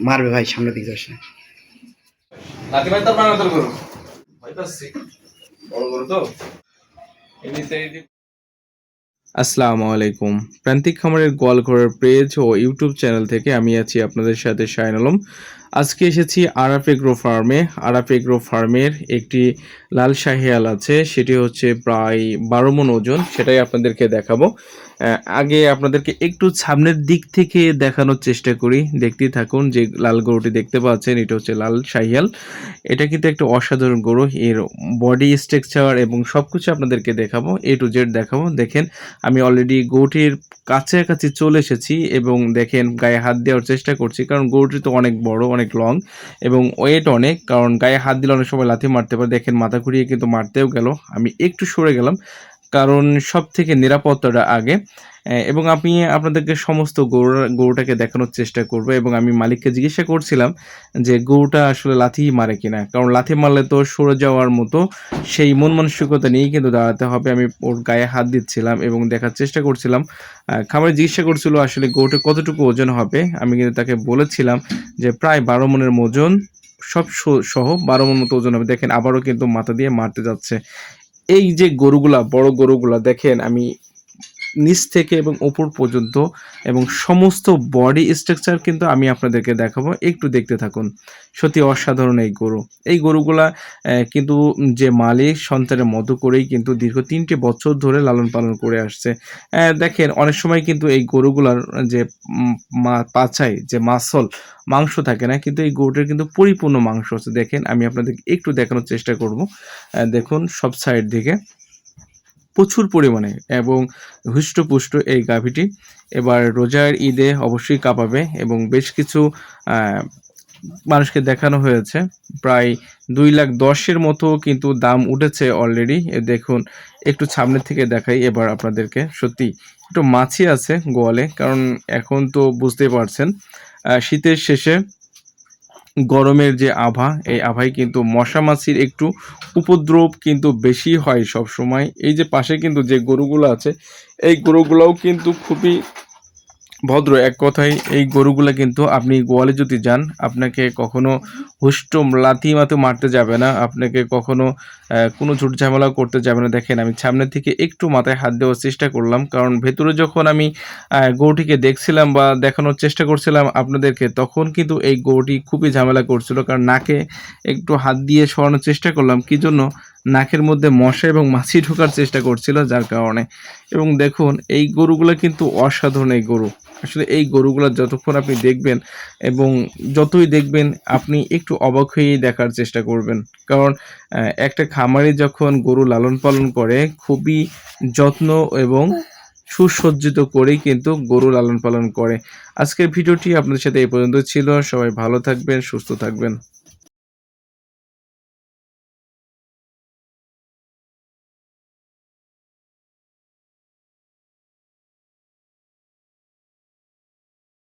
মারবে ভাই, সামনে দিকে আসে। লাঠি ভাই তার বানানোর গরু ভয় পাচ্ছি, বড় গরু তো এমনিতে। আসসালামু আলাইকুম। প্রান্তিক খামারের গোয়ালঘরের পেজ ও ইউটিউব চ্যানেল থেকে আমি আছি আপনাদের সাথে শাহিন আলম। আজকে এসেছি আরাফ এগ্রো ফার্মে। আরাফ এগ্রো ফার্মের একটি লাল শাহিয়াল আছে, সেটি হচ্ছে প্রায় 12 মণ ওজন, সেটাই আপনাদেরকে দেখাবো। আগে আপনাদেরকে একটু সামনের দিক থেকে দেখানোর চেষ্টা করি, দেখতেই থাকুন। যে লাল গরুটি দেখতে পাচ্ছেন এটা হচ্ছে লাল শাহিয়াল। এটা কিন্তু একটা অসাধারণ গরু। এর বডি স্ট্রাকচার এবং সব কিছু আপনাদেরকে দেখাবো, A to Z দেখাবো। দেখেন আমি অলরেডি গরুটির কাছাকাছি চলে এসেছি এবং দেখেন গায়ে হাত দেওয়ার চেষ্টা করছি, কারণ গরুটি তো অনেক বড়, অনেক লং এবং ওয়েট অনেক, কারণ গায়ে হাত দিলে অনেক সময় লাথি মারতে পারে। দেখেন মাথা ঘুরিয়ে কিন্তু মারতেও গেল, আমি একটু সরে গেলাম কারণ সব থেকে নিরাপত্তাটা আগে। এবং আমি আপনাদেরকে সমস্ত গরুটাকে দেখানোর চেষ্টা করব এবং আমি মালিককে জিজ্ঞাসা করছিলাম যে গরুটা আসলে লাথি মারে কিনা, কারণ লাথি মারলে তো সরে যাওয়ার মতো সেই মন মানসিকতা নিয়েই কিন্তু দাঁড়াতে হবে। আমি ওর গায়ে হাত দিচ্ছিলাম এবং দেখার চেষ্টা করছিলাম। খামারে জিজ্ঞাসা করছিল আসলে গরুটা কতটুকু ওজন হবে। আমি কিন্তু তাকে বলেছিলাম যে প্রায় 12 মণের ওজন, সব সহ 12 মণ মতো ওজন হবে। দেখেন আবারও কিন্তু মাথা দিয়ে মারতে যাচ্ছে। এই যে গরুগুলা, বড় গরুগুলা দেখেন আমি নিচ থেকে এবং উপর পর্যন্ত এবং সমস্ত বডি স্ট্রাকচার কিন্তু আমি আপনাদেরকে দেখাবো, একটু দেখতে থাকুন। সত্যি অসাধারণ এই গরু। এই গরুগুলা কিন্তু যে মালিক সন্তানের মতো করেই কিন্তু দীর্ঘ 3টে বছর ধরে লালন পালন করে আসছে। দেখেন অনেক সময় কিন্তু এই গরুগুলার যে পাছায় যে মাংস থাকে না, কিন্তু এই গরুটার কিন্তু পরিপূর্ণ মাংস আছে। দেখেন আমি আপনাদেরকে একটু দেখানোর চেষ্টা করব। দেখুন সব সাইড থেকে প্রচুর পরিমাণে এবং হৃষ্টপুষ্ট এই গাভীটি। এবার রোজার ঈদে অবশ্যই কাঁপাবে এবং বেশ কিছু মানুষকে দেখানো হয়েছে। প্রায় 2,10,000-এর মতো কিন্তু দাম উঠেছে অলরেডি। দেখুন একটু সামনের থেকে দেখাই এবার আপনাদেরকে। সত্যি একটু মাছি আছে গোয়ালে, কারণ এখন তো বুঝতেই পারছেন শীতের শেষে গরমের যে আভা, এই আভায় কিন্তু মশা মাছির একটু উপদ্রব কিন্তু বেশি হয় সব সময়। এই যে পাশে কিন্তু যে গরুগুলো আছে, এই গরুগুলোও কিন্তু খুবই ভদ্র। এক কথায় এই গরুগুলা কিন্তু আপনি গোয়ালে যদি যান, আপনাকে কখনো লাথি মাথু মারতে যাবে না, আপনাকে কখনো কোনো ঝুট ঝামেলা করতে যাবে না। দেখেন আমি সামনের থেকে একটু মাথায় হাত দেওয়ার চেষ্টা করলাম, কারণ ভেতরে যখন আমি গরুটিকে দেখছিলাম বা দেখানোর চেষ্টা করছিলাম আপনাদেরকে, তখন কিন্তু এই গরুটি খুবই ঝামেলা করছিল, কারণ নাকে একটু হাত দিয়ে সরানোর চেষ্টা করলাম, কি জন্য নাকের মধ্যে মশা এবং মাছি ঢোকার চেষ্টা করছিল, যার কারণে। এবং দেখুন এই গরুগুলো কিন্তু অসাধারণ এই গরু। আসলে এই গরুগুলো যতক্ষণ আপনি দেখবেন এবং যতই দেখবেন আপনি একটু অবাক হয়েই দেখার চেষ্টা করবেন, কারণ একটা খামারে যখন গরু লালন পালন করে খুবই যত্ন এবং সুসজ্জিত করেই কিন্তু গরু লালন পালন করে। আজকের ভিডিওটি আপনাদের সাথে এই পর্যন্ত ছিল। সবাই ভালো থাকবেন, সুস্থ থাকবেন।